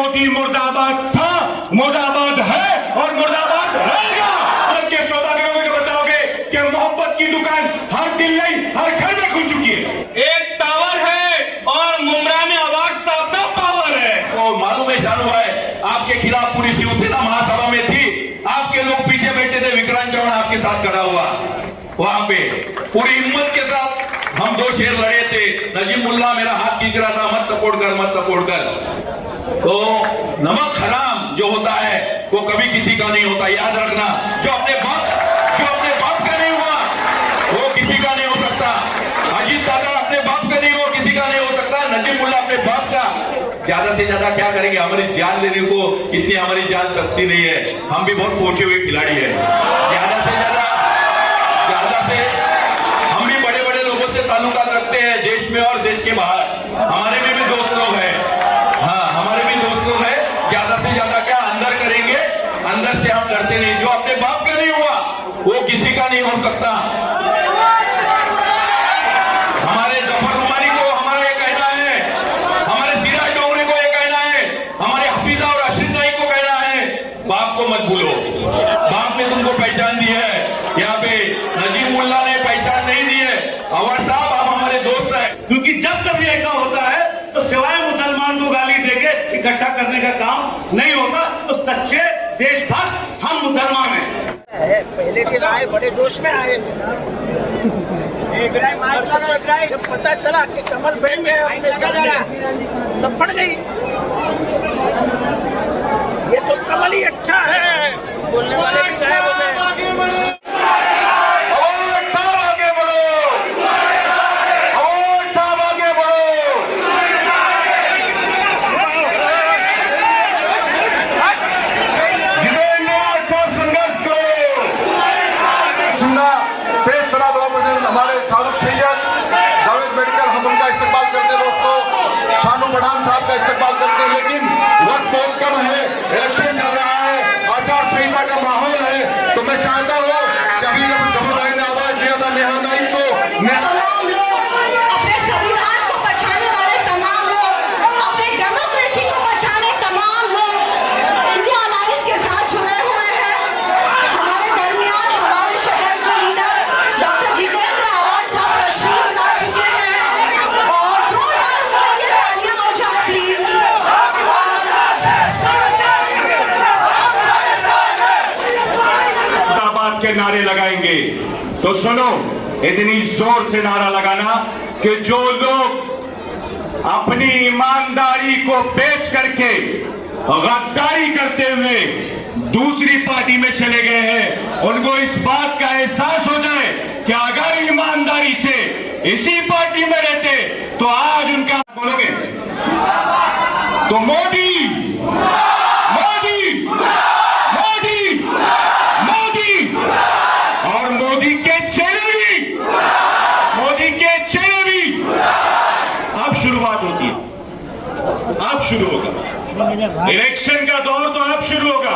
मोदी मुर्दाबाद था, मुर्दाबाद है और मुर्दाबाद रहेगा। के सौदागरों को बताओगे कि मोहब्बत की दुकान हर दिल नहीं हर घर में खुल चुकी है। एक टावर है और मुमरा में आवाज साहब का पावर है। तो मालूम है शानू भाई, आपके खिलाफ पूरी शिवसेना महासभा में थी, आपके लोग पीछे बैठे थे, विक्रांत चौहान आपके साथ खड़ा हुआ वहां पे पूरी हिम्मत के साथ हम 2 शेर लड़े थे। नजीम मुल्ला मेरा हाथ खींच रहा था, मत सपोर्ट कर मत सपोर्ट कर। तो नमक हराम जो होता है वो कभी किसी का नहीं होता, याद रखना। जो अपने बाप का नहीं हुआ वो किसी का नहीं हो सकता। अजीत दादा अपने बाप का नहीं हुआ, किसी का नहीं हो सकता। नजीम मुल्ला अपने बाप का। ज्यादा से ज्यादा क्या करेंगे, हमारी जान लेने को इतनी हमारी जान सस्ती नहीं है, हम भी बहुत पहुंचे हुए खिलाड़ी है। ज्यादा से हम भी बड़े बड़े लोगों से ताल्लुकात रखते हैं, देश में और देश के बाहर। हमारे में भी दोस्त लोग हैं, हाँ हमारे भी दोस्त लोग हैं। ज्यादा से ज्यादा क्या अंदर करेंगे, अंदर से हम डरते नहीं। जो अपने बाप का नहीं हुआ वो किसी का नहीं हो सकता। हमारे जफर रुमानी को हमारा ये कहना है, हमारे सिराज डोंगरी को ये कहना है, हमारे हफीजा और अशरफ नाई को कहना है, बाप को मत भूलो। बाप ने तुमको पहचान दी है, यहाँ पे नजीम मुल्ला ने पहचान नहीं दी है। अवर साहब आप हमारे दोस्त हैं। क्योंकि जब कभी ऐसा होता है तो सिवाय मुसलमान को गाली देके इकट्ठा करने का काम नहीं होता। तो सच्चे देशभक्त हम मुसलमान हैं। पहले दिन आए बड़े जोश में आए, जब पता चला कि कमल बहन गए तब पड़ गई। ये तो कमल ही अच्छा है, बोलने वाले भी गायब। हमारे शाहरुख सैयद, जावेद मेडिकल, हम उनका इस्तेमाल करते हैं दोस्तों, शानू पठान साहब का इस्तेमाल करते हैं। लेकिन वक्त बहुत कम है, इलेक्शन चल रहा है, आचार संहिता का माहौल है। तो मैं चाहता हूँ कि अभी जब जफर भाई ने आवाज दिया था नेहा नाइक को, अपने संविधान को बचाने वाले तमाम लोग, अपने डेमोक्रेसी को बचाने तमाम लोग इंडिया अलायंस के साथ जुड़े हुए हैं। हमारे दरमियान हमारे शहर के लीडर डॉक्टर जितेंद्र आवाज साहब तशरीफ ला चुके हैं और जोरदार उनके लिए तालियां हो जाए प्लीज। मुर्दाबाद के नारे लगाएंगे तो सुनो, इतनी जोर से नारा लगाना कि जो लोग अपनी ईमानदारी को बेच करके गद्दारी करते हुए दूसरी पार्टी में चले गए हैं, उनको इस बात का एहसास हो जाए कि अगर ईमानदारी से इसी पार्टी में रहते तो आज उनका बोलोगे तो मोदी मोदी मोदी मोदी और मोदी के चेहरे भी, मोदी के चेहरे भी। अब शुरुआत होती है, अब शुरू होगा इलेक्शन का दौर, तो अब शुरू होगा।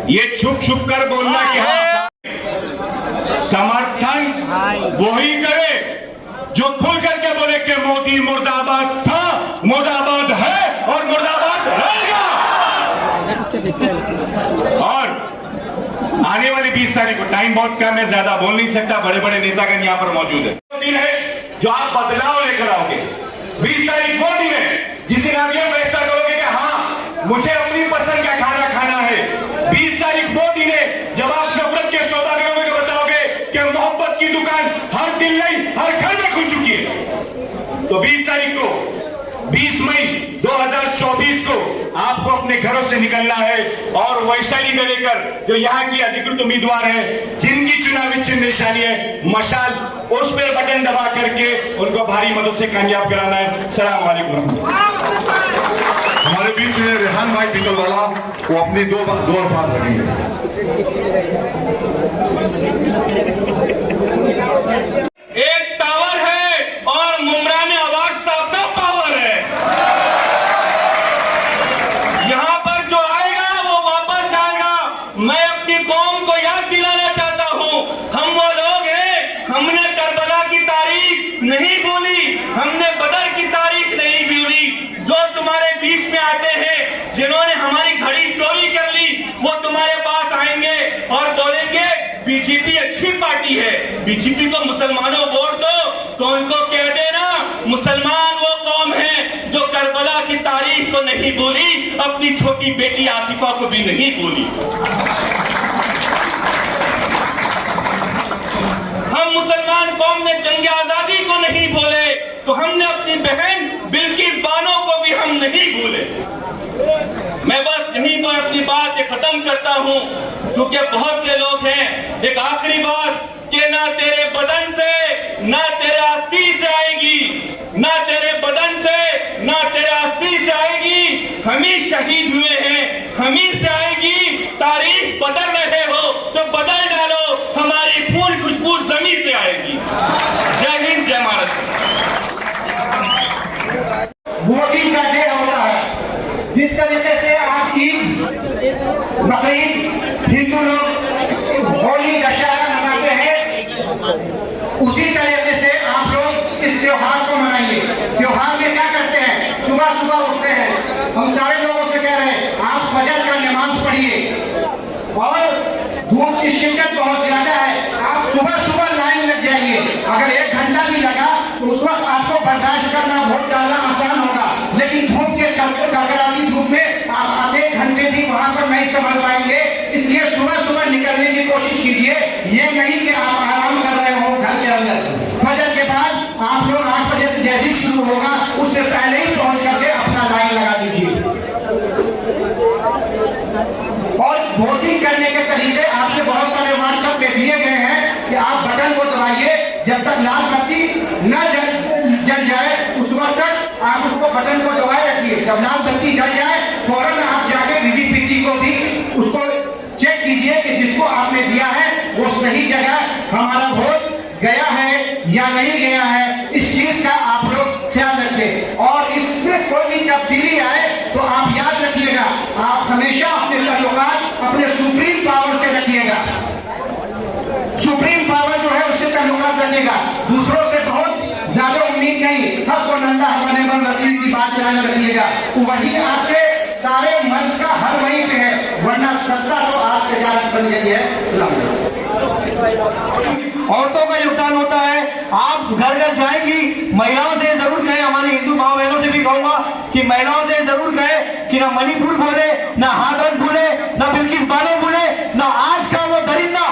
ये छुप छुप कर बोलना कि हम समर्थन वही करे जो खुल करके बोले कि मोदी मुर्दाबाद था, मुर्दाबाद है और मुर्दाबाद रहेगा। और आने वाली 20 तारीख को, टाइम बहुत कम है, ज्यादा बोल नहीं सकता, बड़े बड़े नेतागण यहाँ पर मौजूद है। दिन है जो आप बदलाव लेकर आओगे। 20 तारीख वो दिन है जिस दिन आप ये फैसला करोगे कि हाँ मुझे अपनी पसंद का खाना खाना है। 20 तारीख वो दिन है जब आप नफरत के सौदागरों को बताओगे कि मोहब्बत की दुकान हर दिल नहीं हर घर में खुल चुकी है। तो 20 तारीख को, 20 मई 2024 को आपको अपने घरों से निकलना है और वैशाली को लेकर जो यहाँ की अधिकृत उम्मीदवार है, जिनकी चुनावी चिन्ह निशानी है मशाल, उस पर बटन दबा करके उनको भारी मदद से कामयाब कराना है। सलाम वालेकुम। हमारे बीच में रेहान भाई पीतलवाला, वो अपनी दो अल्फाज रखेंगे। एक टावर है और मुमरा में आवाज साहब का पावर है। यहां पर जो आएगा वो वापस जाएगा। मैं अपनी कौम को याद दिलाना चाहता हूं, हम वो लोग हैं, हमने करबला की तारीख नहीं भूली, हमने बदर की तारीख नहीं भूली। जो तुम्हारे बीच में आते हैं जिन्होंने हमारी घड़ी चोरी कर ली वो तुम्हारे पास आएंगे और बोलेंगे बीजेपी अच्छी पार्टी है, बीजेपी को मुसलमानों वोट दो। तो उनको कह देना मुसलमान वो कौम है जो करबला की तारीख को नहीं भूली, अपनी छोटी बेटी आसिफा को भी नहीं भूली। हम मुसलमान कौम ने जंग आजादी को नहीं भूले, तो हमने अपनी बहन बिल्किस बानो को भी हम नहीं भूले। मैं बस यहीं पर अपनी बात खत्म करता हूं, क्योंकि बहुत से लोग हैं। एक आखिरी बात कि ना तेरे बदन से ना तेरे अस्थि से आएगी, ना तेरे बदन से ना तेरे अस्थि से आएगी। हम ही शहीद हुए हैं, हम ही से आएगी। तारीख बदल रहे हो तो बदल डालो, हमारी खून खुशबू जमीन से आएगी। जय हिंद, जय महाराष्ट्र। वोटिंग का डे होता है, जिस तरीके से आज ईद, बकरीद, हिंदू लोग होली, दशहरा मनाते हैं, उसी तरीके से आप लोग इस त्योहार को मनाइए। त्योहार में क्या करते हैं, सुबह सुबह उठते हैं। हम सारे लोगों से कह रहे हैं आप फजर का नमाज पढ़िए, और धूप की शिद्दत बहुत ज्यादा है, आप सुबह सुबह लाइन लग जाइए। अगर 1 घंटा भी लगा तो उस वक्त आपको बर्दाश्त करना, वोट डालना आसान होगा। लेकिन धूप के कड़कड़ाती धूप में आप आधे घंटे भी वहां पर नहीं संभल पाएंगे। इसलिए सुबह सुबह निकलने की कोशिश कीजिए। ये नहीं कि आप आराम कर रहे हो घर के अंदर। फजर के बाद आप लोग 8 बजे से जैसे ही शुरू होगा उससे पहले ही पहुंच करके अपना लाइन लगा दीजिए। और वोटिंग करने के तरीके आपके बहुत सारे व्हाट्सएप में दिए गए हैं कि आप बटन को दबाइए, जब तक लाल बत्ती न जल जाए उस वक्त तक आप उसको बटन को दबाए रखिए। जब लाल बत्ती जल जाए फौरन आप जाके वीवीपीटी को भी उसको चेक कीजिए कि जिसको आपने दिया है वो सही जगह हमारा वोट गया है या नहीं गया है। इस चीज का आप लोग ख्याल रखें, और इसमें कोई भी तब्दीली आए तो आप याद रखिएगा, आप हमेशा अपने ताल्लुकात अपने सुप्रीम पावर से रखिएगा। सुप्रीम पावर जो है उससे ताल्लुकात रखिएगा, दूसरों से बहुत ज्यादा उम्मीद नहीं। हक व नल्ला हमारे मन वकील की बात ध्यान रखिएगा, वही आपके सारे मंच का हर वहीं पे है, वरना सत्ता तो आप तजारत बन गई है। सलाम। औरतों का योगदान होता है, आप घर घर जाएंगी, महिलाओं से जरूर कहें, हमारी हिंदू माँ बहनों से भी कहूंगा कि महिलाओं से जरूर कहें कि ना मणिपुर बोले, ना हाथरस बोले, ना बिल्किस बानो बोले, ना आज का वो दरिंदा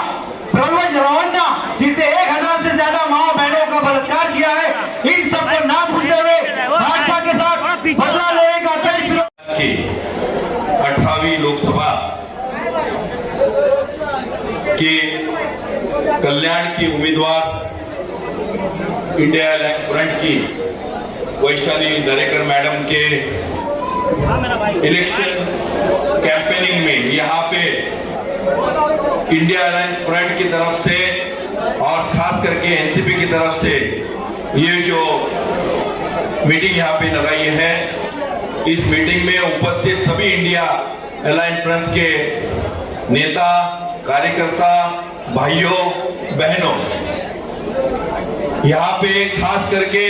प्रवज रवन्ना जिसने 1000 से ज्यादा माँ बहनों का बलात्कार किया है, इन सबको ना भूलते हुए भाजपा के साथ बदला लेने का तय की 18वीं लोकसभा के कल्याण की उम्मीदवार इंडिया अलायंस फ्रंट की वैशाली दरेकर मैडम के इलेक्शन कैंपेनिंग में यहाँ पे इंडिया अलायंस फ्रंट की तरफ से और खास करके एनसीपी की तरफ से ये जो मीटिंग यहाँ पे लगाई है, इस मीटिंग में उपस्थित सभी इंडिया अलायंस फ्रंट के नेता, कार्यकर्ता, भाइयों बहनों, यहाँ पे खास करके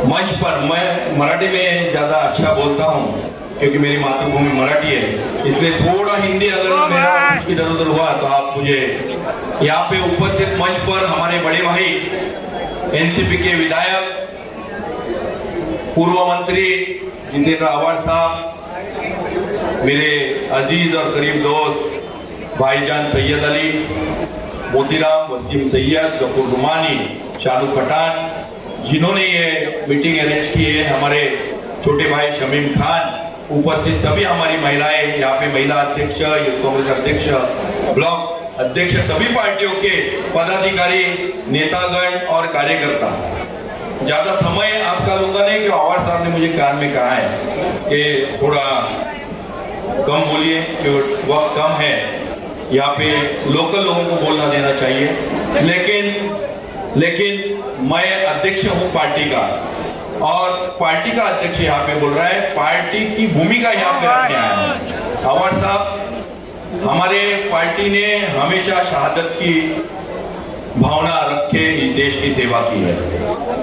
मंच पर, मैं मराठी में ज्यादा अच्छा बोलता हूँ क्योंकि मेरी मातृभूमि मराठी है, इसलिए थोड़ा हिंदी अगर मेरा कुछ इधर उधर हुआ तो आप मुझे। यहाँ पे उपस्थित मंच पर हमारे बड़े भाई एनसीपी के विधायक, पूर्व मंत्री जितेंद्र आव्हाड साहब, मेरे अजीज और करीब दोस्त भाईजान सैयद अली, मोतीराम, वसीम सैयद, गफूर रुमानी, शाहरुख पठान, जिन्होंने ये मीटिंग अरेंज की है, हमारे छोटे भाई शमीम खान, उपस्थित सभी हमारी महिलाएं, यहाँ पे महिला अध्यक्ष, यूथ कांग्रेस अध्यक्ष, ब्लॉक अध्यक्ष, सभी पार्टियों के पदाधिकारी, नेतागण और कार्यकर्ता। ज्यादा समय आपका लूंगा नहीं, क्योंकि आव्हाड साहब ने मुझे कान में कहा है कि थोड़ा कम बोलिए, क्योंकि वक्त कम है, यहाँ पे लोकल लोगों को बोलना देना चाहिए। लेकिन मैं अध्यक्ष हूँ पार्टी का, और पार्टी का अध्यक्ष यहाँ पे बोल रहा है, पार्टी की भूमिका यहाँ पे रखने आया है। आव्हाड साहब, हमारे पार्टी ने हमेशा शहादत की भावना रखे इस देश की सेवा की है,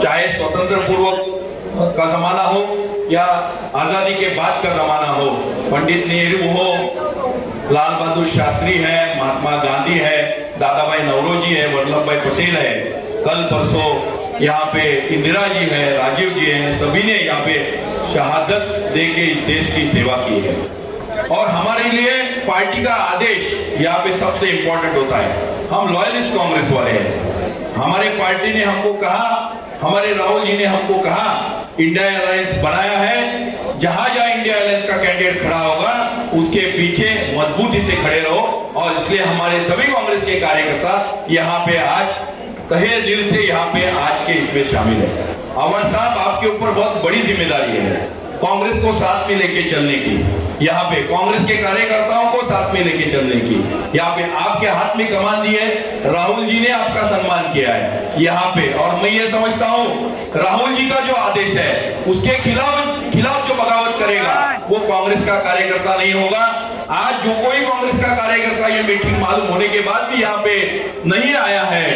चाहे स्वतंत्र पूर्व का जमाना हो या आजादी के बाद का जमाना हो, पंडित नेहरू हो, लाल बहादुर शास्त्री है, महात्मा गांधी है, दादा भाई नौरोजी है, वल्लभ भाई पटेल है, कल परसों यहाँ पे इंदिरा जी है, राजीव जी हैं, सभी ने यहाँ पे शहादत दे के इस देश की सेवा की है। और हमारे लिए पार्टी का आदेश यहाँ पे सबसे इंपॉर्टेंट होता है। हम लॉयलिस्ट कांग्रेस वाले हैं। हमारे पार्टी ने हमको कहा, हमारे राहुल जी ने हमको कहा, इंडिया अलायंस बनाया है, जहां जहां इंडिया अलायंस का कैंडिडेट खड़ा होगा उसके पीछे मजबूती से खड़े रहो। और इसलिए हमारे सभी कांग्रेस के कार्यकर्ता यहाँ पे आज तहे दिल से यहाँ पे आज के इसमें शामिल है। अमर साहब, आपके ऊपर बहुत बड़ी जिम्मेदारी है कांग्रेस को साथ में लेके चलने की, यहाँ पे कांग्रेस के कार्यकर्ताओं को साथ में लेके चलने की। यहाँ पे आपके हाथ में कमान दी है, राहुल जी ने आपका सम्मान किया है यहाँ पे। और मैं ये समझता हूँ राहुल जी का जो आदेश है उसके खिलाफ जो बगावत करेगा वो कांग्रेस का कार्यकर्ता नहीं होगा। आज जो कोई कांग्रेस का कार्यकर्ता ये मीटिंग मालूम होने के बाद भी यहाँ पे नहीं आया है,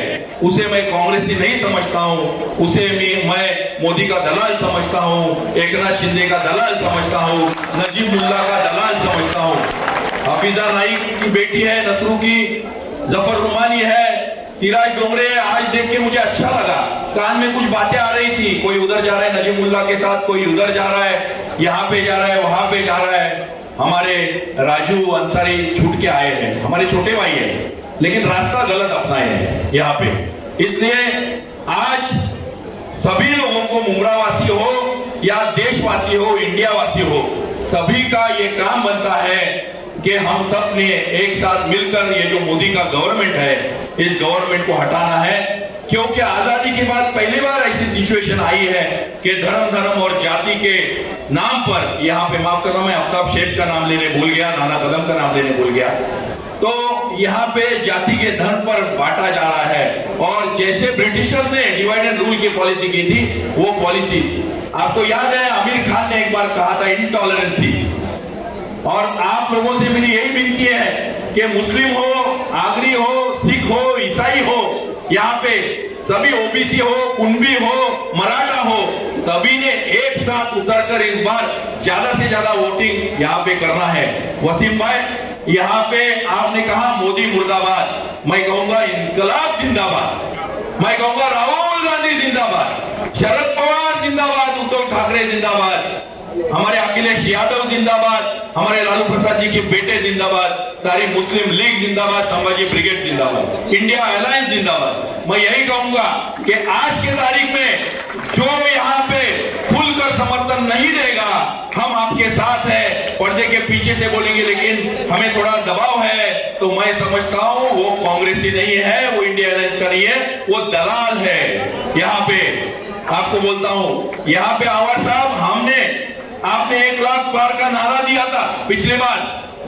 उसे मैं कांग्रेसी नहीं समझता हूँ, उसे मैं मोदी का दलाल समझता हूँ, एकनाथ शिंदे का दलाल समझता हूँ, नजीब मुल्ला का दलाल समझता हूँ। हफीजा नाइक की बेटी है, नसरू की, जफर रुमानी है, सिराज डोंगरे। आज देख के मुझे अच्छा लगा, कान में कुछ बातें आ रही थी, कोई उधर जा रहा है नजीब मुल्ला के साथ, कोई उधर जा रहा है, यहाँ पे जा रहा है, वहां पे जा रहा है। हमारे राजू अंसारी छूट के आए हैं, हमारे छोटे भाई हैं, लेकिन रास्ता गलत अपनाए हैं यहाँ पे। इसलिए आज सभी लोगों को, मुमरावासी हो या देशवासी हो, इंडिया वासी हो, सभी का ये काम बनता है कि हम सब ने एक साथ मिलकर ये जो मोदी का गवर्नमेंट है, इस गवर्नमेंट को हटाना है। क्योंकि आजादी के बाद पहली बार ऐसी सिचुएशन आई है कि धर्म और जाति के नाम पर, यहाँ पे माफ करना, मैं आफ्ताब शेख का नाम लेने भूल गया, नाना कदम का नाम लेने भूल गया, तो यहाँ पे जाति के धर्म पर बांटा जा रहा है। और जैसे ब्रिटिशर्स ने डिवाइड एंड रूल की पॉलिसी की थी, वो पॉलिसी आपको याद है, आमिर खान ने एक बार कहा था इंटॉलरेंसी। और आप लोगों से मेरी यही विनती है कि मुस्लिम हो, आगरी हो, सिख हो, ईसाई हो, यहाँ पे सभी ओबीसी हो, कुंबी हो, मराठा हो, सभी ने एक साथ उतरकर इस बार ज्यादा से ज्यादा वोटिंग यहाँ पे करना है। वसीम भाई, यहाँ पे आपने कहा मोदी मुर्दाबाद, मैं कहूंगा इनकलाब जिंदाबाद, मैं कहूंगा राहुल गांधी जिंदाबाद, शरद पवार जिंदाबाद, उद्धव ठाकरे जिंदाबाद, हमारे अखिलेश यादव जिंदाबाद, हमारे लालू प्रसाद जी के बेटे जिंदाबाद, सारी मुस्लिम लीग जिंदाबाद, संभाजी ब्रिगेड जिंदाबाद, इंडिया अलायंस जिंदाबाद। मैं यही कहूंगा कि आज के तारीख में जो यहाँ पे खुलकर समर्थन नहीं देगा, हम आपके साथ है, पर्दे के पीछे से बोलेंगे, लेकिन हमें थोड़ा दबाव है, तो मैं समझता हूं वो कांग्रेसी नहीं है, वो इंडिया अलायंस का नहीं है, वो दलाल है। यहाँ पे आपको बोलता हूं, यहाँ पे आवाज साहब, आपने 1 लाख पार का नारा दिया था पिछले बार,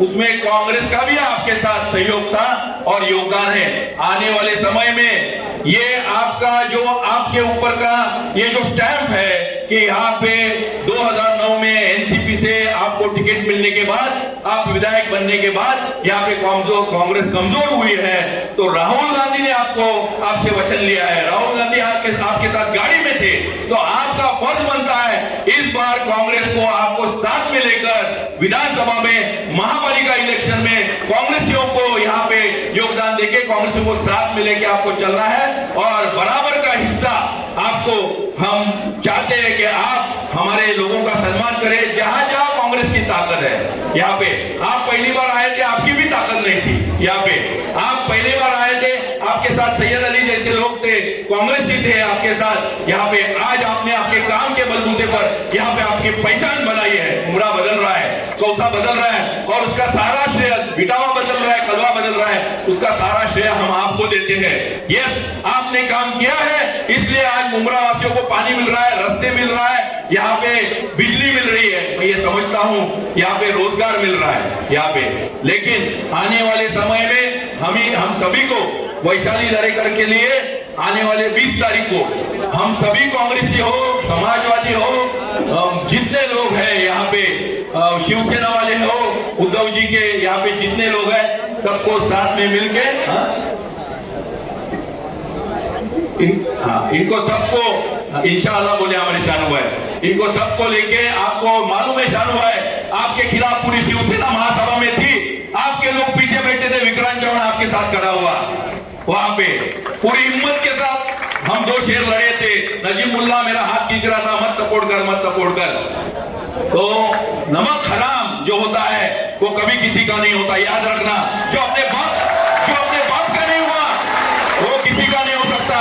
उसमें कांग्रेस का भी आपके साथ सहयोग था और योगदान है। आने वाले समय में ये आपका जो आपके ऊपर का ये जो स्टैंप है कि यहाँ पे 2009 में एनसीपी से आपको टिकट मिलने के बाद, आप विधायक बनने के बाद यहाँ पे कांग्रेस कमजोर हुई है, तो राहुल गांधी ने आपसे वचन लिया है, राहुल गांधी आपके साथ गाड़ी में थे, तो आपका फर्ज बनता है इस बार कांग्रेस को आपको साथ में लेकर विधानसभा में, महापालिका इलेक्शन में कांग्रेसियों को यहाँ पे योगदान देके कांग्रेसियों को साथ में लेके आपको चलना है। और बराबर का हिस्सा आपको हम चाहते हैं कि आप हमारे लोगों का सम्मान करें, जहां जहां कांग्रेस की ताकत है। यहाँ पे आप पहली बार आए थे, आपकी भी ताकत नहीं थी, यहाँ पे आप पहली बार आए थे, आपके साथ सैयद अली जैसे लोग थे, कांग्रेसी थे आपके साथ। यहाँ पे आज आपने आपके काम के बलबूते पर यहाँ पे आपकी पहचान बनाई है। उमरा बदल रहा है, कौसा बदल रहा है, और उसका सारा श्रेय, बिटावा बदल रहा है, कलवा बदल रहा है, उसका सारा श्रेय हम आपको देते हैं। यस, आपने काम किया है, इसलिए आज मुमरा वासियों को पानी मिल रहा है, रास्ते मिल रहा है, यहाँ पे बिजली मिल रही है, मैं ये समझता हूँ यहाँ पे रोजगार मिल रहा है यहाँ पे। लेकिन आने वाले समय में हम सभी को वैशाली दरेकर के लिए आने वाले 20 तारीख को हम सभी कांग्रेसी हो, समाजवादी हो, जितने लोग हैं यहाँ पे, शिवसेना वाले हो, उद्धव जी के यहाँ पे जितने लोग हैं, सबको साथ में मिलके इनको सबको इंशाअल्लाह बोले हमारे शानू भाई, इनको सबको लेके आपको मालूम है शानू भाई, आपके खिलाफ पूरी शिवसेना महासभा में थी, आपके लोग पीछे बैठे थे, विक्रांत चौहान आपके साथ खड़ा हुआ वहां पे पूरी हिम्मत के साथ हम 2 शेर लड़े थे। नजीम मुल्ला मेरा हाथ खींच रहा था, मत सपोर्ट कर, मत सपोर्ट कर। तो नमक हराम जो होता है वो कभी किसी का नहीं होता, याद रखना। जो अपने बाप का नहीं हुआ वो किसी का नहीं हो सकता।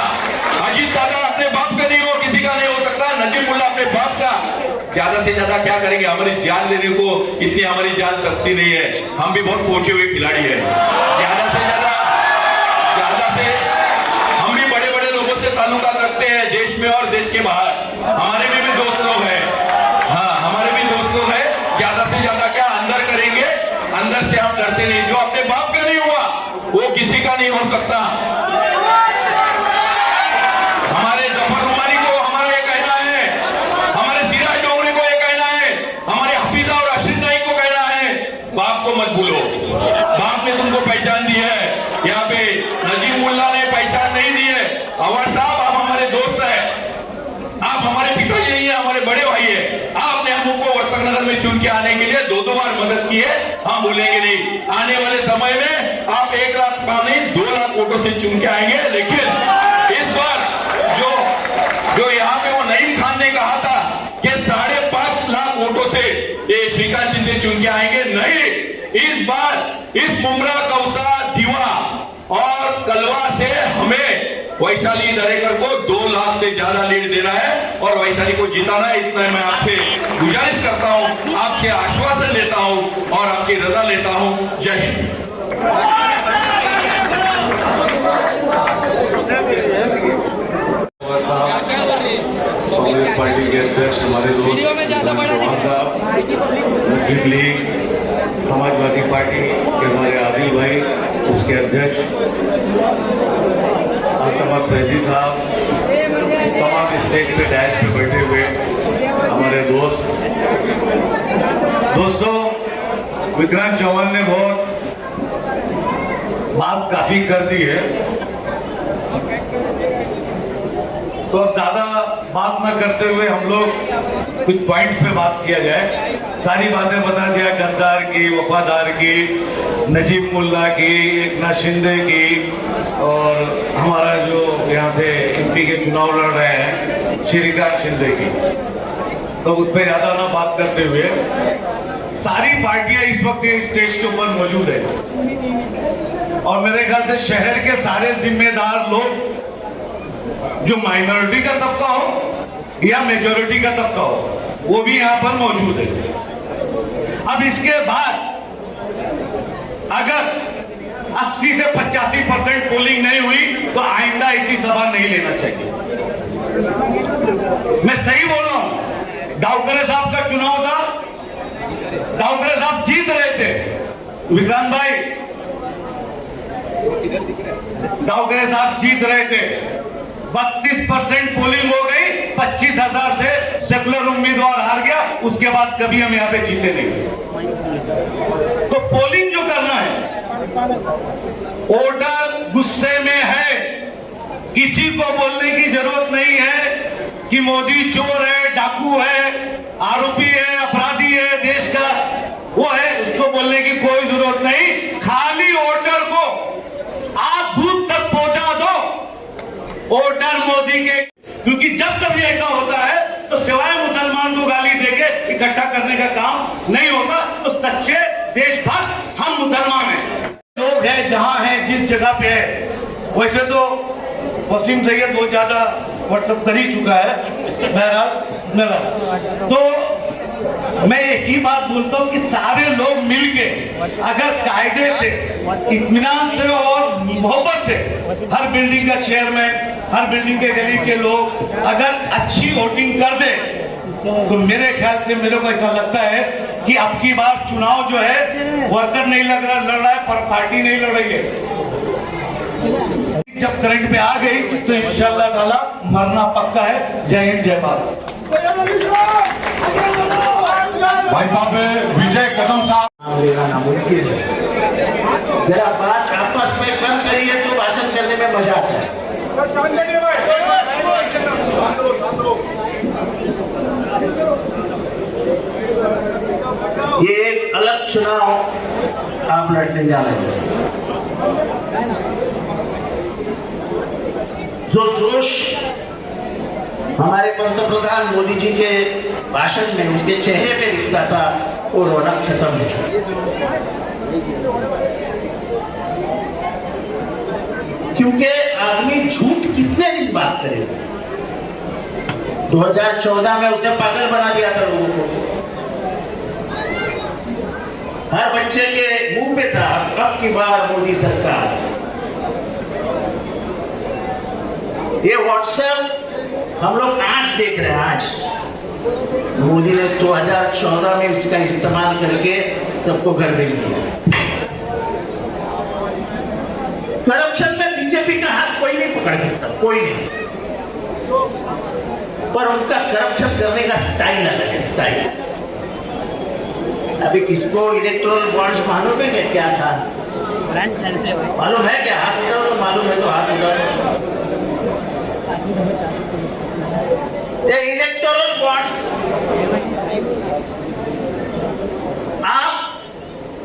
अजीत दादा अपने बाप का नहीं हो, किसी का नहीं हो सकता। नजीम मुल्ला अपने बाप का। ज्यादा से ज्यादा क्या करेंगे, हमारी जान लेने को इतनी हमारी जान सस्ती नहीं है, हम भी बहुत पहुंचे हुए खिलाड़ी है। ज्यादा से हम भी बड़े बड़े लोगों से ताल्लुकात रखते हैं, देश में और देश के बाहर। हमारे में भी दोस्त लोग हैं, हाँ हमारे भी दोस्त लोग हैं। ज्यादा से ज्यादा क्या अंदर करेंगे, अंदर से हम डरते नहीं। जो अपने बाप का नहीं हुआ वो किसी का नहीं हो सकता। हमारे जफर रुमानी को हमारा ये कहना है, हमारे सिराज डोंगरी को ये कहना है, हमारे हफीजा और अशरफ नाइक को कहना है, बाप को मत भूलो। बाप ने तुमको पहचान दी है, यहाँ पे नजीम मुल्ला ने पहचान नहीं दी है। अवर साहब आप हमारे दोस्त हैं, आप हमारे पिताजी नहीं है, हमारे बड़े भाई है। आपने हमको वर्तक नगर में चुन के आने के लिए 2 बार मदद की है, हम भूलेंगे नहीं। आने वाले समय में आप 1 लाख नहीं 2 लाख वोटों से चुन के आएंगे। लेकिन इस बार जो यहाँ पे वो नईम खान ने कहा था कि 5.5 लाख वोटों से ये श्रीकांत शिंदे चुन के आएंगे, नहीं, इस बार इस मुमरा, कौसा, दीवा और कलवा से हमें वैशाली दरेकर को 2 लाख से ज्यादा लीड देना है और वैशाली को जिताना है। इतना मैं आपसे गुजारिश करता हूं, आपसे आश्वासन लेता हूं और आपकी रजा लेता हूं। जय हिंद। कांग्रेस पार्टी के अध्यक्ष हमारे दोस्त चौहान साहब, मुस्लिम लीग, समाजवादी पार्टी के हमारे आदिल भाई, उसके अध्यक्ष अल्तमस फैजी साहब, तमाम स्टेज पे डैश पे बैठे हुए हमारे दोस्तों, विक्रांत चौहान ने बात काफी कर दी है, तो अब ज्यादा बात ना करते हुए हम लोग कुछ पॉइंट्स पे बात किया जाए। सारी बातें बता दिया, गद्दार की, वफादार की, नजीब मुल्ला की, एकनाथ शिंदे की, और हमारा जो यहाँ से एमपी के चुनाव लड़ रहे हैं श्रीकांत शिंदे की। तो उस पर ज्यादा ना बात करते हुए, सारी पार्टियां इस वक्त इस स्टेज के ऊपर मौजूद है और मेरे ख्याल से शहर के सारे जिम्मेदार लोग, जो माइनॉरिटी का तबका हो या मेजॉरिटी का तबका हो, वो भी यहां पर मौजूद है। अब इसके बाद अगर 80 से 85% पोलिंग नहीं हुई तो आइंदा ऐसी सभा नहीं लेना चाहिए। मैं सही बोल रहा हूं। डावकरे साहब का चुनाव था, डावकरे साहब जीत रहे थे, विक्रांत भाई, डावकरे साहब जीत रहे थे, 32% पोलिंग हो गई, 25,000 से सेकुलर उम्मीदवार हार गया। उसके बाद कभी हम यहां पे जीते नहीं। तो पोलिंग जो करना है, वोटर गुस्से में है, किसी को बोलने की जरूरत नहीं है कि मोदी चोर है, डाकू है, आरोपी है, अपराधी है, देश का वो है, उसको बोलने की कोई जरूरत नहीं। खाली वोटर को आप बूथ तक पहुंचा दो, वोटर मोदी के, क्योंकि जब कभी ऐसा होता है तो सिवाय मुसलमान को गाली देके इकट्ठा करने का काम नहीं होता। तो सच्चे देशभक्त हम मुसलमान हैं, लोग हैं जहां हैं, जिस जगह पे है। वैसे तो वसीम सैयद बहुत ज्यादा व्हाट्सएप कर ही चुका है, बहरहाल तो मैं एक ही बात बोलता हूं कि सारे लोग मिलके अगर कायदे से, इत्मीनान से और मोहब्बत से हर बिल्डिंग का चेयरमैन, हर बिल्डिंग के गली के लोग अगर अच्छी वोटिंग कर दे तो मेरे ख्याल से, मेरे को ऐसा लगता है कि अब की बार चुनाव जो है वर्कर नहीं लड़ रहा है, पर पार्टी नहीं लड़ रही है। जब करंट पे आ गई तो इंशाअल्लाह ताला मरना पक्का है। जय हिंद, जय भारत। भाई साहब विजय कदम साहब लेना नामुमकिन है। जरा बात आपस में कम करिए तो भाषण करने में मजा आता है। ये एक अलग चुनाव आप लड़ने जा रहे हैं। जो जोश हमारे पंतप्रधान मोदी जी के भाषण में उसके चेहरे पे दिखता था, वो रौनक खत्म हो चुकी। क्योंकि आदमी झूठ कितने दिन बात करेगा। 2014 में उसने पागल बना दिया था लोगों को। हर बच्चे के मुंह पे था अब की बार मोदी सरकार। ये व्हाट्सएप हम लोग आज देख रहे हैं। आज मोदी ने 2014 में इसका इस्तेमाल करके सबको घर भेज दिया। करप्शन में बीजेपी का हाथ कोई नहीं पकड़ सकता, कोई नहीं। पर उनका करप्शन करने का स्टाइल अलग है, स्टाइल। अभी किसको इलेक्टोरल बॉन्ड्स मालूम है क्या था? मालूम है क्या? हाथ उठाओ तो मालूम है तो हाथ उठाओ। ये इलेक्टोरल बॉन्ड्स आप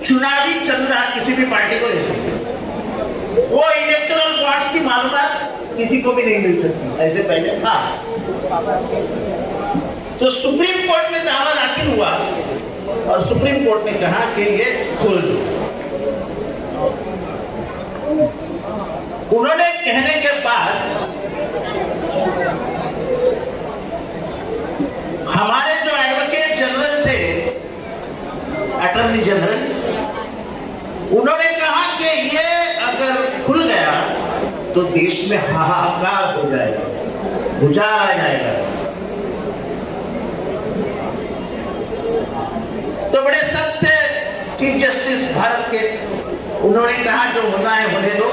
चुनावी चंदा किसी भी पार्टी को ले सकते हो। वो इलेक्टोरल बॉन्ड्स की मालूमात किसी को भी नहीं मिल सकती, ऐसे पहले था। तो सुप्रीम कोर्ट में दावा दाखिल हुआ और सुप्रीम कोर्ट ने कहा कि ये खोल दो। उन्होंने कहने के बाद हमारे जो एडवोकेट जनरल थे, अटॉर्नी जनरल, उन्होंने कहा कि ये अगर खुल गया तो देश में हाहाकार हो जाएगा, उजाड़ आ जाएगा। तो बड़े सख्त थे चीफ जस्टिस भारत के। उन्होंने कहा जो होना है होने दो,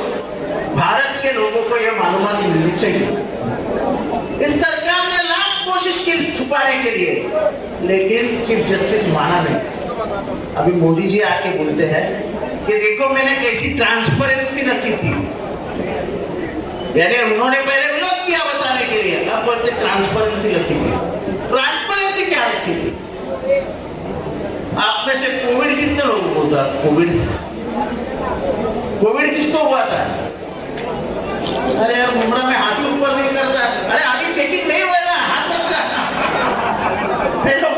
भारत के लोगों को यह मालूमात मिलनी चाहिए। इस सरकार ने लाख कोशिश की छुपाने के लिए, लेकिन चीफ जस्टिस माना नहीं। अभी मोदी जी आके बोलते हैं कि देखो मैंने कैसी ट्रांसपेरेंसी रखी थी। यानी उन्होंने पहले विरोध किया बताने के लिए, अब बोलते ट्रांसपेरेंसी रखी थी। ट्रांसपेरेंसी क्या रखी थी? आप में से कोविड कितने लोगों को हुआ? कोविड किसको हुआ था? अरे यार मुमरा में हाथी ऊपर नहीं करता। अरे हाथी चेकिंग नहीं होगा, हाथ मत कर।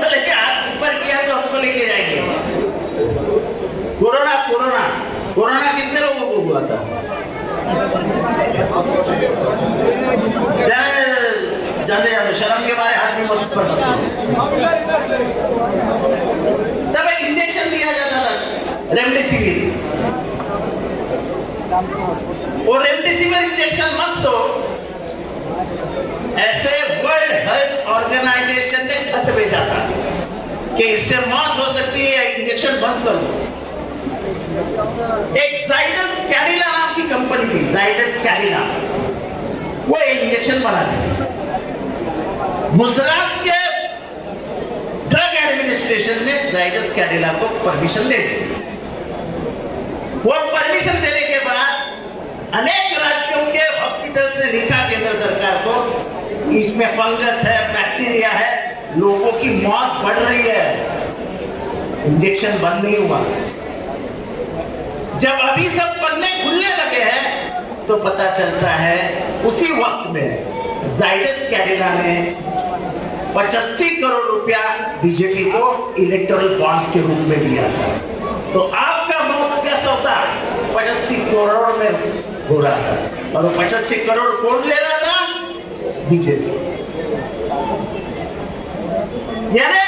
लेके हाथ ऊपर किया तो हमको लेके जाएंगे। कोरोना कोरोना कोरोना कितने लोगों को हुआ था? जाते जाते शर्म के मारे हाथ में मत ऊपर। तब एक इंजेक्शन दिया जाता था रेमडेसिविर। वो रेमडेसिविर इंजेक्शन मत दो, ऐसे वर्ल्ड हेल्थ ऑर्गेनाइजेशन ने खत भेजा था कि इससे मौत हो सकती है, इंजेक्शन बंद कर दो। एक जाइडस कैडिला नाम की कंपनी थी, जाइडस कैडिला, वो इंजेक्शन बनाती थी। गुजरात के ड्रग एडमिनिस्ट्रेशन ने जाइडस कैडिला को परमिशन दे दी। वो परमिशन देने के बाद अनेक राज्यों के हॉस्पिटल्स ने लिखा केंद्र सरकार को, इसमें फंगस है, बैक्टीरिया है, लोगों की मौत बढ़ रही है, इंजेक्शन बंद नहीं हुआ। जब अभी सब पन्ने खुलने लगे हैं तो पता चलता है उसी वक्त में जाइडस कैडिला ने 85 करोड़ रुपया बीजेपी को इलेक्टोरल बॉन्ड्स के रूप में दिया था। तो आपका मौत का सौदा 85 करोड़ में हो रहा था, और वो 85 करोड़ कौन ले रहा था? बीजेपी। यानी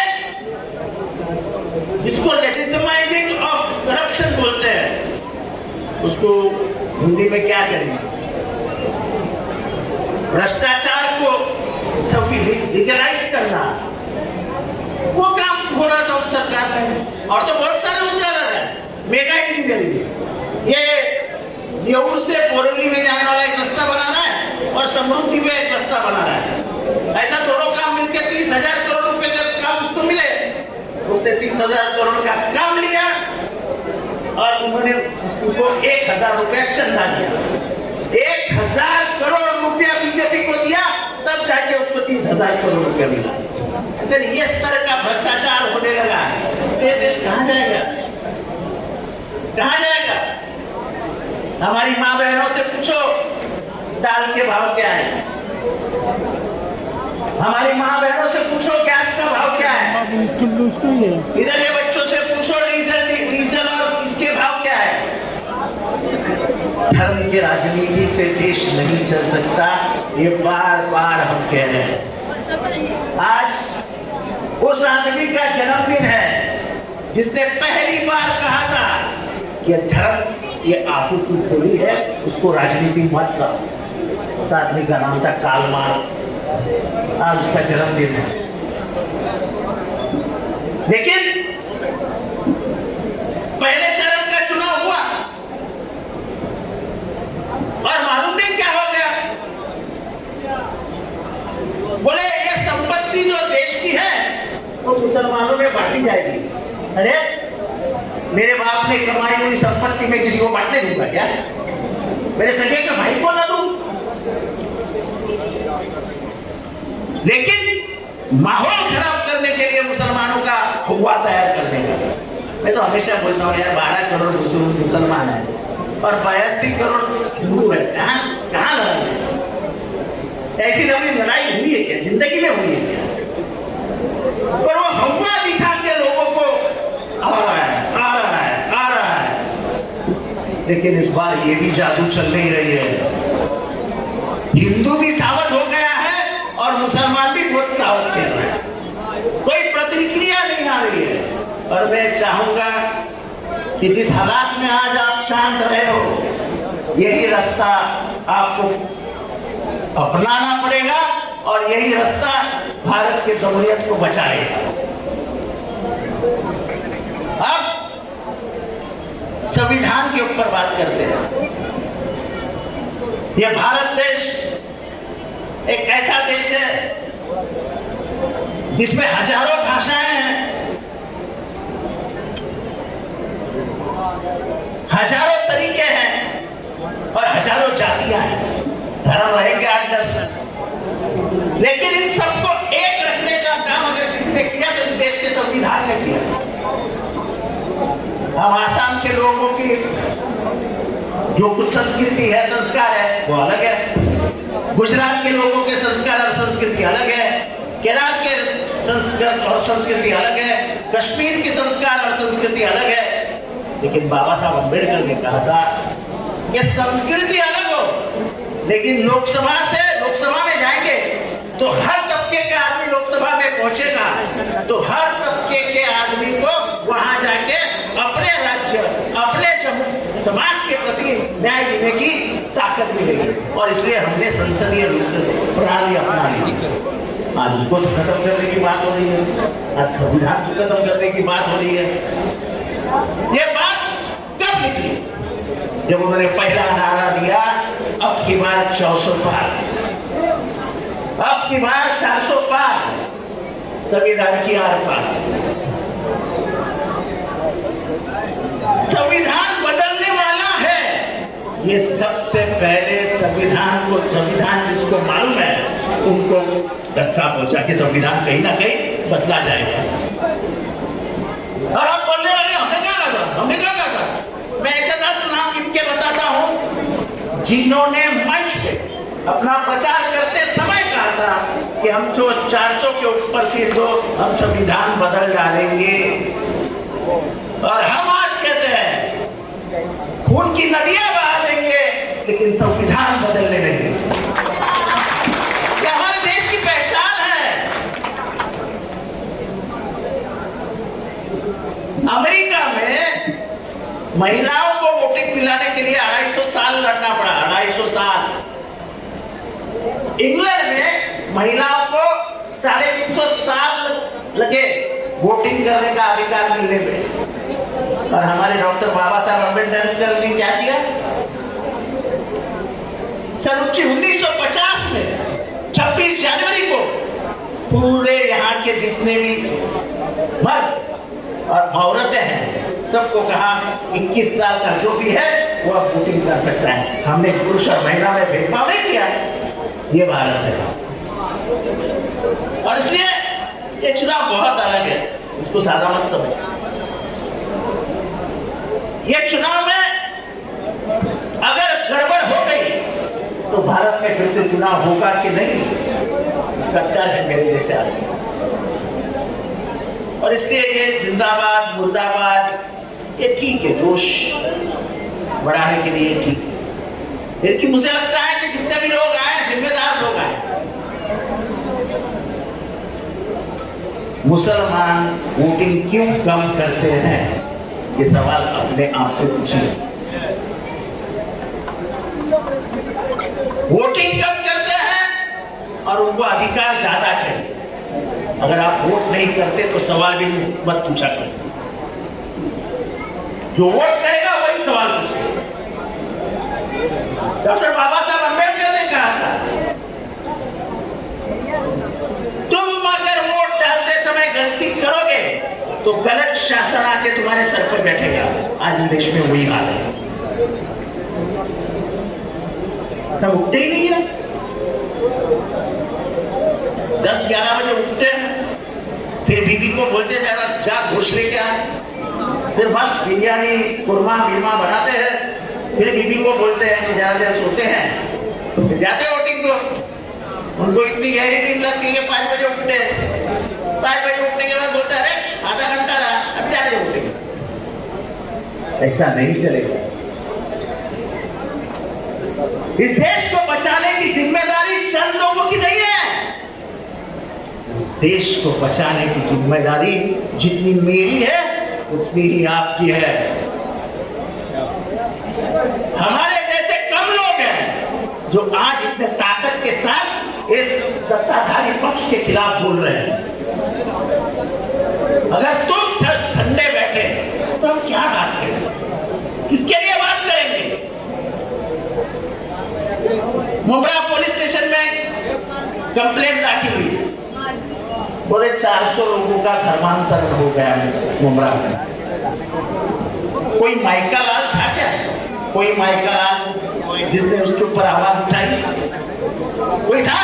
जिसको लेजिटिमाइजिंग ऑफ करप्शन बोलते हैं, उसको हिंदी में क्या करेंगे? भ्रष्टाचार को सब लीगलाइज करना, वो काम हो रहा था उस सरकार में। और तो बहुत सारे उदाहरण है। मेगा इंजीनियरिंग, ये येऊर से बोरीवली में जाने वाला एक रास्ता बनाना है और समृद्धि में एक रास्ता बनाना है। ऐसा दोनों काम मिलकर 30,000 करोड़ रुपए का काम उसको मिले। उसने 30,000 करोड़ का काम लिया और उन्होंने उसको 1,000 रुपया चंदा दिया। 1000 करोड़ रुपया बीजेपी को दिया, तब जाके उसको 30,000 करोड़ रुपया मिला। अगर ये स्तर का भ्रष्टाचार होने लगा तो ये देश कहां जाएगा? कहां जाएगा? हमारी माँ बहनों से पूछो दाल के भाव क्या है, हमारी माँ बहनों से पूछो गैस का भाव क्या है, इधर ये बच्चों से पूछो डीजल और इसके भाव क्या है। धर्म की राजनीति से देश नहीं चल सकता, ये बार बार हम कह रहे हैं। आज उस आदमी का जन्मदिन है जिसने पहली बार कहा था कि धर्म ये आंसू की गोली है, उसको राजनीति मत लाओ। उस आदमी का नाम था कार्ल मार्क्स। आज उसका जन्मदिन है। लेकिन पहले चरण का चुनाव हुआ और मालूम नहीं क्या हो गया। बोले ये संपत्ति जो देश की है वो मुसलमानों में बांटी जाएगी। अरे मेरे बाप ने कमाई हुई संपत्ति में किसी को बांटने दूंगा क्या? मेरे सगे के भाई को ना दूं? लेकिन माहौल खराब करने के लिए मुसलमानों का हुआ तैयार कर देगा। मैं तो हमेशा बोलता हूँ यार 12 करोड़ मुसलमान है और 82 करोड़ हिंदू है, कहाँ लड़ाई है? ऐसी लड़ाई हुई है क्या? जिंदगी में हुई है क्या? पर वो हवा दिखा के लोगों को आ रहा है। लेकिन इस बार ये भी जादू चल नहीं रही है। हिंदू भी सावध हो गया है और मुसलमान भी बहुत सावध खेल रहे हैं। कोई प्रतिक्रिया नहीं आ रही है। और मैं चाहूंगा कि जिस हालात में आज आप शांत रहे हो, यही रास्ता आपको अपनाना पड़ेगा और यही रास्ता भारत की जमहूरियत को बचाएगा। अब संविधान के ऊपर बात करते हैं। यह भारत देश एक ऐसा देश है जिसमें हजारों भाषाएं हैं, हजारों तरीके हैं और हजारों जातियां हैं। धर्म रहेंगे 8-10, लेकिन इन सबको एक रखने का काम अगर किसी ने किया तो इस देश के संविधान ने किया। हम आसाम के लोगों की जो कुछ संस्कृति है, संस्कार है, वो अलग है। गुजरात के लोगों के संस्कार और संस्कृति अलग है। केरल के संस्कार और संस्कृति अलग है। कश्मीर की संस्कार और संस्कृति अलग है। लेकिन बाबा साहब अम्बेडकर ने कहा था कि संस्कृति अलग हो, लेकिन लोकसभा में जाएंगे तो हर तबके का आदमी लोकसभा में पहुंचेगा तो हर तबके के आदमी को वहां जाके अपने राज्य, अपने समाज के प्रति न्याय देने की ताकत मिलेगी। और इसलिए हमने संसदीय प्रणाली अपना ली। आज उसको तो खत्म करने की बात हो रही है, आज संविधान को खत्म करने की बात हो रही है। ये बात कब निकली? जब उन्होंने पहला नारा दिया, अब की बार 400 पार, अब की बार 400 पार, संविधान की आर पार। संविधान बदलने वाला है। ये सबसे पहले संविधान जिसको मालूम है उनको धक्का पहुंचा कि संविधान कहीं ना कहीं बदला जाएगा। और आप बोलने लगे हमने क्या कहा? मैं ऐसे 10 नाम इनके बताता हूं जिन्होंने मंच पे अपना प्रचार करते समय कहा था कि हम जो 400 के ऊपर सीट दो, हम संविधान बदल डालेंगे। और हम आज कहते हैं खून की नदियां बहा देंगे लेकिन संविधान बदलने नहीं। ये हमारे देश की पहचान है। अमेरिका में महिलाओं को वोटिंग दिलाने के लिए 250 साल लड़ना पड़ा, 250 साल। इंग्लैंड में महिलाओं को 350 साल लगे वोटिंग करने का अधिकार मिलने में। और हमारे डॉक्टर बाबा साहब अम्बेडकर ने क्या किया? सन 1950 में 26 जनवरी को पूरे यहाँ के जितने भी मर्द और औरतें हैं सबको कहा 21 साल का जो भी है वो अब वोटिंग कर सकता है। हमने पुरुष और महिला में भेदभाव नहीं किया। ये भारत है और इसलिए ये चुनाव बहुत अलग है, इसको सादा मत समझिए। ये चुनाव में अगर गड़बड़ हो गई तो भारत में फिर से चुनाव होगा कि नहीं, इसका डर है मेरे जैसे आदमी। और इसलिए ये जिंदाबाद मुर्दाबाद ये ठीक है, जोश बढ़ाने के लिए ठीक है, लेकिन मुझे लगता है कि जितने भी लोग आए जिम्मेदार लोग आए। मुसलमान वोटिंग क्यों कम करते हैं, ये सवाल अपने आप से पूछिए। वोटिंग कम करते हैं और उनको अधिकार ज्यादा चाहिए। अगर आप वोट नहीं करते तो सवाल भी मत पूछा करें, जो वोट करेगा वही सवाल पूछेगा। डॉक्टर बाबा साहब अम्बेडकर ने कहा था, तुम अगर वोट डालते समय गलती करोगे तो गलत शासन आके तुम्हारे सर पर बैठेगा। आज इस देश में वही हाल है, तब उठते ही नहीं है। 10-11 बजे उठते हैं, फिर बीबी को बोलते जा घुस लेके आ, फिर मस्त बिरयानी कुरमा बिरमा बनाते हैं, फिर बीबी को बोलते हैं कि ज्यादा देर सोते हैं, फिर जाते हैं वोटिंग को। उनको इतनी गहरी नींद लगती है 5 बजे उठते हैं। 5 बजे उठने के बाद बोलता है अरे आधा घंटा रहा, अब जाने उठेंगे। ऐसा नहीं चलेगा। इस देश को बचाने की जिम्मेदारी चंद लोगों की नहीं है। इस देश को बचाने की जिम्मेदारी जितनी मेरी है उतनी ही आपकी है। हमारे जैसे कम लोग हैं जो आज इतने ताकत के साथ इस सत्ताधारी पक्ष के खिलाफ बोल रहे हैं। अगर तुम ठंडे बैठे तो हम क्या बात करेंगे, किसके लिए बात करेंगे? मुंब्रा पुलिस स्टेशन में कंप्लेंट दाखिल हुई, बोले 400 लोगों का धर्मांतरण हो गया मुंब्रा में। कोई माइका लाल था क्या? कोई माइका लाल जिसने उसके ऊपर आवाज उठाई? कोई था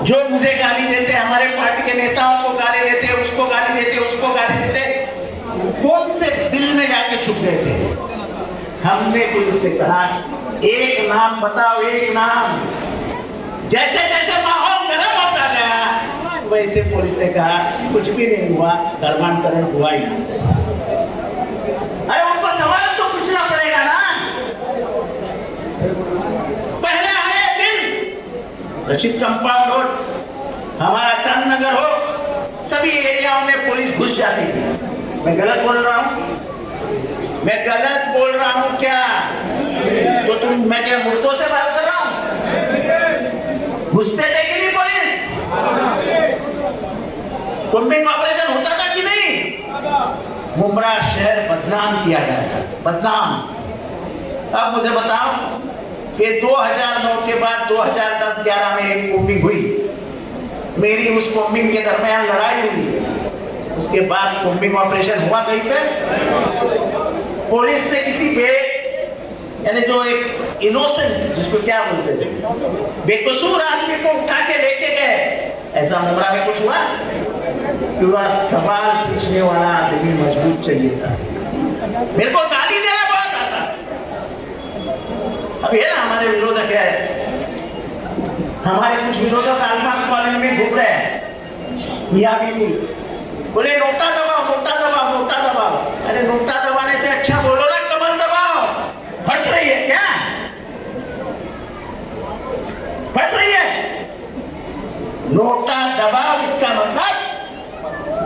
जो मुझे गाली देते, हमारे पार्टी के नेताओं को गाली देते, उसको गाली देते, उसको गाली देते? कौन से दिल में जाके छुप गए थे? हमने पुलिस से कहा एक नाम बताओ, एक नाम। जैसे जैसे माहौल गर्म होता गया वैसे पुलिस ने कहा कुछ भी नहीं हुआ, धर्मांतरण हुआ ही नहीं। अरे उनको सवाल तो पूछना पड़ेगा ना। पहले आए दिन रशीद कंपाउंड रोड, हमारा चांदनगर हो, सभी एरियाओं में पुलिस घुस जाती थी। मैं गलत बोल रहा हूं? मैं गलत बोल रहा हूं क्या? तो मैं क्या मुर्दों से बात कर रहा हूं? घुसते थे कि नहीं पुलिस? कॉम्बिंग ऑपरेशन होता था कि नहीं? मुंब्रा शहर बदनाम किया गया था, बदनाम। अब मुझे बताओ कि 2009 के बाद 2010-11 में एक कॉम्बिंग हुई, मेरी उस कॉम्बिंग के दरमियान लड़ाई हुई, उसके बाद कॉम्बिंग ऑपरेशन हुआ कहीं पे? पुलिस ने किसी यानी जो एक इनोसेंट, जिसको क्या बोलते थे, बेकसूर आदमी को उठा के लेके गए, ऐसा मुंब्रा में कुछ हुआ? पूरा सवाल पूछने वाला आदमी मजबूत चाहिए था। मेरे को गाली देना बहुत आसान। अब ये ना हमारे विरोधक है, हमारे कुछ विरोधक आलमास कॉलोनी में घूम रहे हैं, मियां बीवी बोले नोटा दबाओ, नोटा दबाओ, नोटा दबाओ। अरे नोटा दबाने से अच्छा बोलो ना कमल दबाओ। फट रही है क्या? फट रही है? नोटा दबाओ, इसका मतलब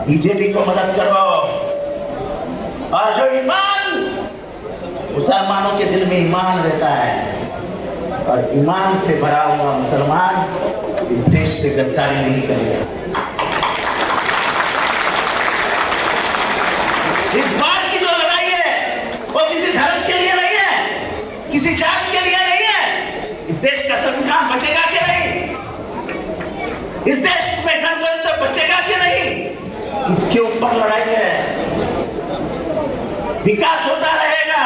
बीजेपी को मदद करो। और जो ईमान, मुसलमानों के दिल में ईमान रहता है और ईमान से भरा हुआ मुसलमान इस देश से गद्दारी नहीं करेगा। इस बार की जो लड़ाई है वो किसी धर्म के लिए नहीं है, किसी जात के लिए नहीं है। इस देश का संविधान बचेगा कि नहीं? इस देश में गणतंत्र बचेगा कि नहीं? इसके ऊपर लड़ाई है। विकास होता रहेगा,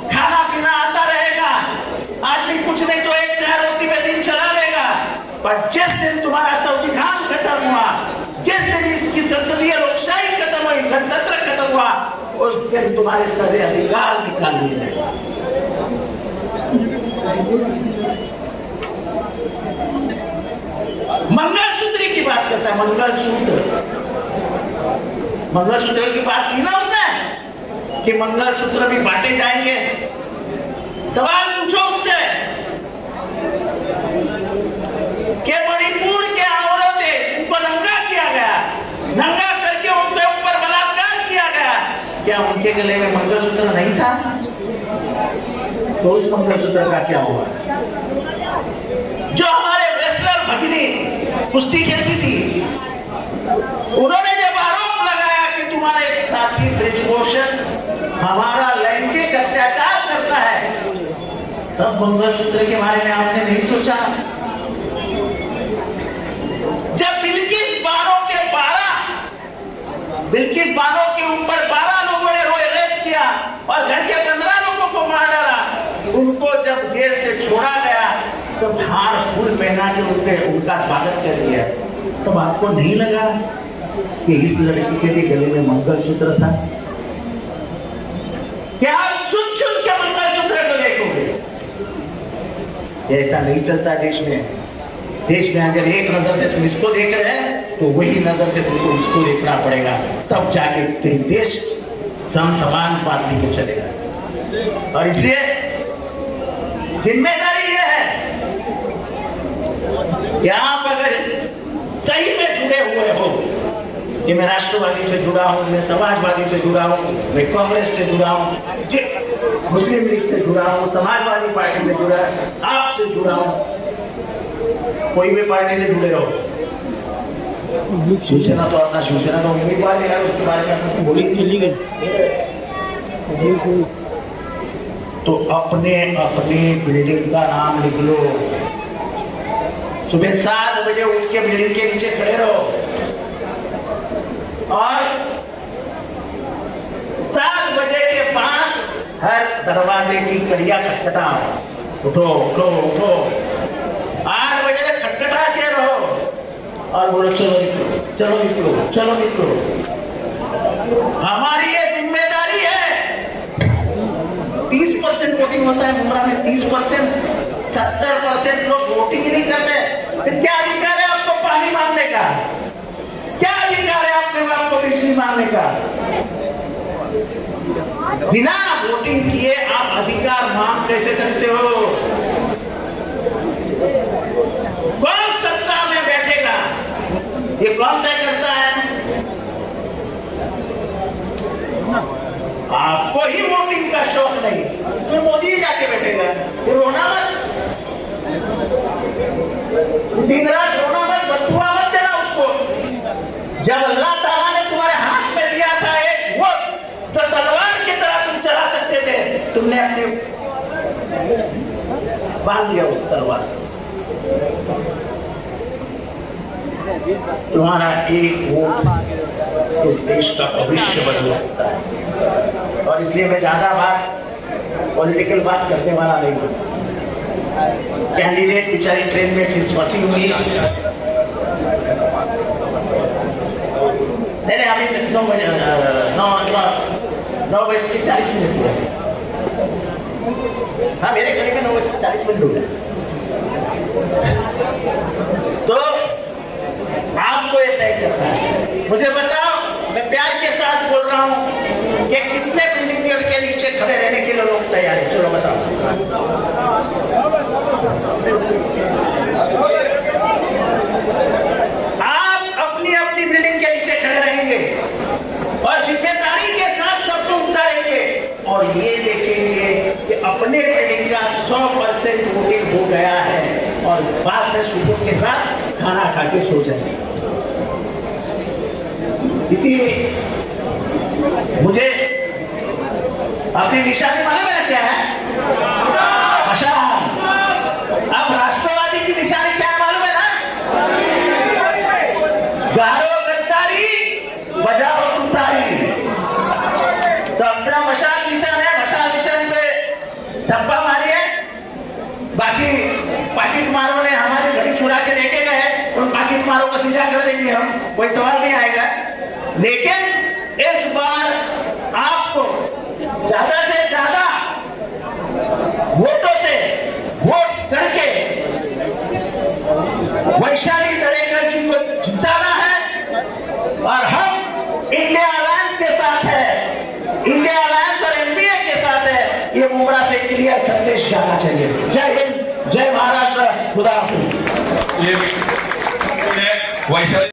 खाना कुछ नहीं तो एक चार रोटी पे दिन चला लेगा, पर जिस दिन तुम्हारा संविधान खत्म हुआ, जिस दिन इसकी संसदीय लोकशाही खत्म हुई, गणतंत्र खत्म हुआ, उस दिन तुम्हारे सारे अधिकार निकाल लिए जाएंगे। मंगलसूत्र की बात करता है, मंगलसूत्र की बात की ना उसने कि मंगलसूत्र भी बांटे जाएंगे। सवाल पूछो उससे कि मणिपुर के औरतें, उनको नंगा किया गया, नंगा करके उनके ऊपर बलात्कार किया गया, क्या उनके गले में मंगलसूत्र नहीं था? तो उस मंगलसूत्र का क्या हुआ? जो हमारे रेसलर भगिनी कुश्ती खेलती थी, उन्होंने जब आरोप लगाया कि तुम्हारे एक साथी ब्रिजभूषण हमारा लैंगिक अत्याचार करता है, तब मंगलसूत्र के बारे में आपने नहीं सोचा? जब बिल्किस बानो के ऊपर 12 लोगों ने रेप किया और घर के 15 लोगों को मार डाला, उनको जब जेल से छोड़ा गया तब हार फूल पहना के उनका स्वागत कर दिया, तब आपको नहीं लगा कि इस लड़की के भी गले में मंगलसूत्र था? क्या आप चुन चुन के मंगलसूत्र को देखोगे? ऐसा नहीं चलता देश में। देश में अगर एक नजर से तुम इसको देख रहे हैं तो वही नजर से तुमको उसको देखना पड़ेगा, तब जाके देश समान बात लेके चलेगा। और इसलिए जिम्मेदारी यह है कि आप अगर सही में जुड़े हुए हो कि मैं राष्ट्रवादी से जुड़ा हूं, मैं समाजवादी से जुड़ा हूं, मैं कांग्रेस से जुड़ा हूं, मुस्लिम लीग से जुड़ा हूं, समाजवादी पार्टी से जुड़ा, आपसे जुड़ा हूं, कोई भी पार्टी से जुड़े रहो। शिवसेना तो अपना शिवसेना का उम्मीदवार है यार, उसके बारे में आपको बोली चली गई। तो अपने बिल्डिंग का नाम लिख लो, सुबह 7 बजे उठ के बिल्डिंग के नीचे खड़े रहो और 7 बजे के बाद हर दरवाजे की कड़ियां खटखटाओ, उठो उठो उठो। 8 बजे तक खटखटा के रहो और बोलो चलो निकलो, चलो निकलो, चलो निकलो। हमारी ये जिम्मेदारी है। 30% वोटिंग होता है मुंब्रा में, 30%, 70% लोग वोटिंग ही नहीं करते। फिर क्या अधिकार है आपको पानी मांगने का? क्या अधिकार है अपने बाप को बिजली मांगने का? बिना वोटिंग किए आप अधिकार मांग कैसे सकते हो? कौन सत्ता में बैठेगा ये कौन तय करता है? आपको ही वोटिंग का शौक नहीं, फिर मोदी ही जाके बैठेगा। फिर रोना मत, दिन रात रोना मत, बदुआ मत देना उसको। जब अल्लाह ताला ने तुम्हारे हाथ में दिया था एक वोट, तो तलवार की तरह तुम चला सकते थे, तुमने अपने बांध दिया उस तलवार। तुम्हारा एक वोट इस देश का भविष्य बदल सकता है। और इसलिए मैं ज्यादा बात पॉलिटिकल बात करने वाला नहीं हूं। कैंडिडेट बेचारी ट्रेन में फंसी हुई है। नहीं अभी 9:40 हुए। हाँ मेरे घड़ी में 9:40 हुए। तो आपको ये तय करना है। मुझे बताओ, मैं प्यार के साथ बोल रहा हूं कि कितने बिल्डिंग के नीचे खड़े रहने के लिए लोग तैयार हैं? चलो बताओ। आप अपनी अपनी बिल्डिंग के नीचे खड़े रहेंगे और जिम्मेदारी के साथ सबको उतारेंगे और ये देखेंगे कि अपने बिल्डिंग का 100% वोटिंग हो गया है और बाद में सुकून के साथ खाना खा के सो जाएंगे। इसीलिए मुझे अपनी निशानी मालूम है ना क्या है? मशाल। अब राष्ट्रवादी की निशानी क्या है मालूम है ना? गारो गद्दारी, बजाओ तुतारी। तो अपना मशाल निशान है, मशाल निशान पे धप्पा मारिए, बाकी पाकिट मारों ने हमारी घड़ी चुरा के लेके गए, उन पाकिट मारों को सीधा कर देंगे हम, कोई सवाल नहीं आएगा। लेकिन इस बार आपको ज्यादा से ज्यादा वोटों से वोट करके वैशाली दरेकर जी को जिताना है। और हम इंडिया अलायंस के साथ है, इंडिया अलायंस और एनडीए के साथ है, ये मुमरा से क्लियर संदेश जाना चाहिए। जय हिंद, जय महाराष्ट्र, खुदा हाफिज। ये वैशाली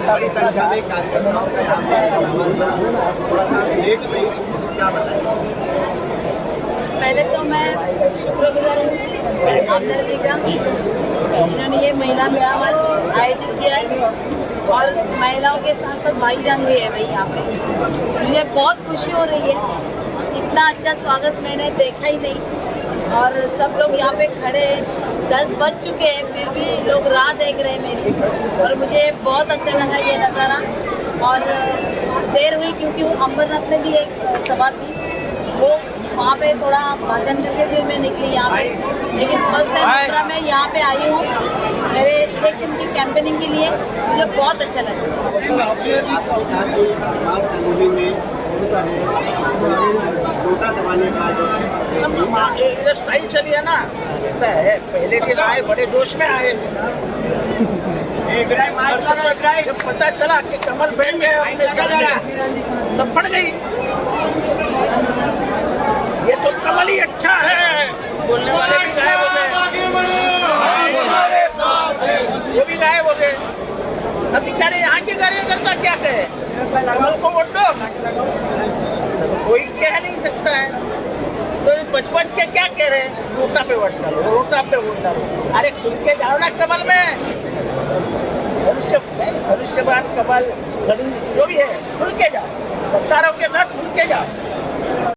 बड़ी संख्या में कार्यकर्ताओं का यहाँ पे आह्वान था, थोड़ा सा लेट हुई, क्या बताएं? पहले तो मैं शुक्रगुजार हूँ आमदार जी का, इन्होंने ये महिला मेला आयोजित किया है और महिलाओं के साथ साथ भाईजान भी है भाई यहाँ पे। मुझे बहुत खुशी हो रही है, इतना अच्छा स्वागत मैंने देखा ही नहीं। और सब लोग यहाँ पे खड़े हैं, 10 बज चुके हैं फिर भी लोग राह देख रहे हैं मेरी, और मुझे बहुत अच्छा लगा ये नज़ारा। और देर हुई क्योंकि वो अमरनाथ में भी एक सभा थी, वो वहाँ पे थोड़ा भाषण करके फिर मैं निकली यहाँ पे। लेकिन फर्स्ट टाइम मैं यहाँ पे आई हूँ मेरे इलेक्शन की कैंपेनिंग के लिए, मुझे बहुत अच्छा लगा। छोटा दबाने का ये स्टाइल चली है ना, ऐसा है। पहले दिन आए बड़े जोश में आए, जब पता चला कि कमल बैठ गए अपने सामने तब पड़ गई। ये तो कमल ही अच्छा है, बोलने वाले भी गायब हो गए, वो भी गायब हो गए। अब बेचारे यहाँ के कार्यकर्ता क्या कहे, कमल को वोट दो, कोई कह नहीं सकता है। तो बच के क्या कह रहे हैं, रोटा पे वोट डालो, रोटा पे वोट डालो। अरे खुल के जाओ ना कमल में, भविष्यवान कमल घड़ी जो भी है, खुल के जाओ, वक्तारों के साथ खुल के जाओ।